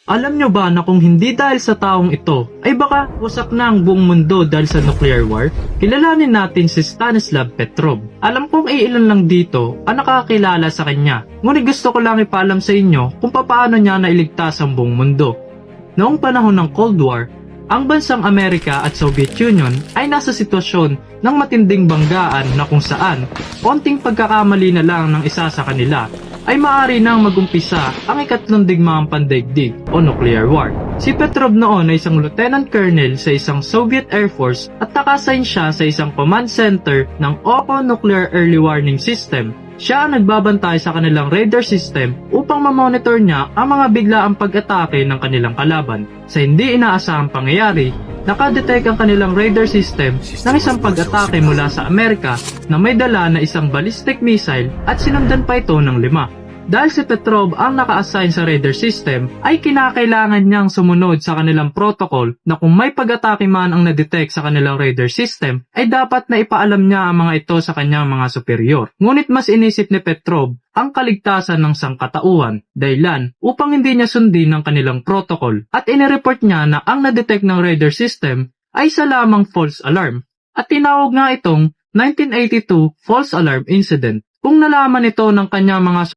Alam nyo ba na kung hindi dahil sa taong ito, ay baka wasak na ang buong mundo dahil sa nuclear war? Kilalanin natin si Stanislav Petrov. Alam kong iilan lang dito ang nakakilala sa kanya. Ngunit gusto ko lang ipaalam sa inyo kung paano niya nailigtas ang buong mundo. Noong panahon ng Cold War, ang bansang Amerika at Soviet Union ay nasa sitwasyon ng matinding banggaan na kung saan konting pagkakamali na lang ng isa sa kanila ay maaari nang magumpisa ang ikatlong digmaang pandaigdig o nuclear war. Si Petrov noon ay isang lieutenant colonel sa isang Soviet Air Force at naka-assign siya sa isang command center ng OKO Nuclear Early Warning System. Siya ang nagbabantay sa kanilang radar system upang mamonitor niya ang mga biglaang pag-atake ng kanilang kalaban. Sa hindi inaasahang pangyayari, nakadetect ang kanilang radar system ng isang pag-atake mula sa Amerika na may dala na isang ballistic missile at sinundan pa ito ng 5. Dahil si Petrov ang naka-assign sa radar system, ay kinakailangan niyang sumunod sa kanilang protocol na kung may pag-atake man ang na-detect sa kanilang radar system, ay dapat na ipaalam niya ang mga ito sa kanyang mga superior. Ngunit mas inisip ni Petrov ang kaligtasan ng sangkatauhan, dahilan upang hindi niya sundin ang kanilang protocol at inireport niya na ang na-detect ng radar system ay isa lamang false alarm at tinawag nga itong 1982 false alarm incident. Kung nalaman ito ng kanyang mga